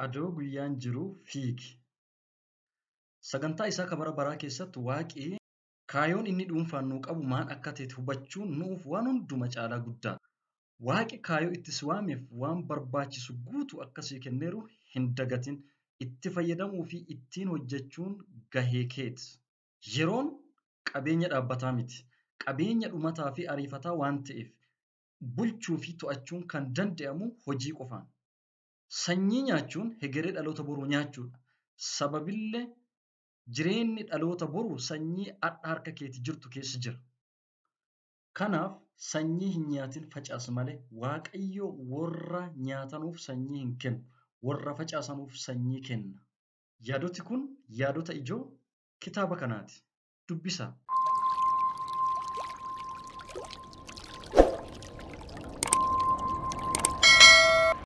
Adoo guyyaan jiru fiigi. Sagantaa isaa kan bara baraa keessatti waaqi kaayoon inni dhuunfaan nuu qabu maal akka ta'e hubachuun nuuf waan hunduma caalaa guddaa. Waaqi kaayoo itti si waameef waan barbaachisu guutuu akkasii kenneeru hin dagatin. Itti fayyadamuu fi ittiin hojjechuun gahee keeti. Yeroon qabeenya dhaabbataa miti. Qabeenya dhumataa fi ariifataa waan ta'eef bulchuu fi to'achuun kan danda'amu hojii qofaan. Sanyii nyaachuun hegeree dhaloota boruu nyaachuudha. Sababillee jireenyi dhaloota boruu sanyii har'a harka keetii jirtu keessa jira. Kanaaf sanyii hin nyaatin facaasi malee Waaqayyo warra nyaatanuuf sanyii hin kennu. Warra facaasanuuf sanyii kenna. Yaadoti kun yaadota ijoo kitaaba kanaati. Dubbisaa.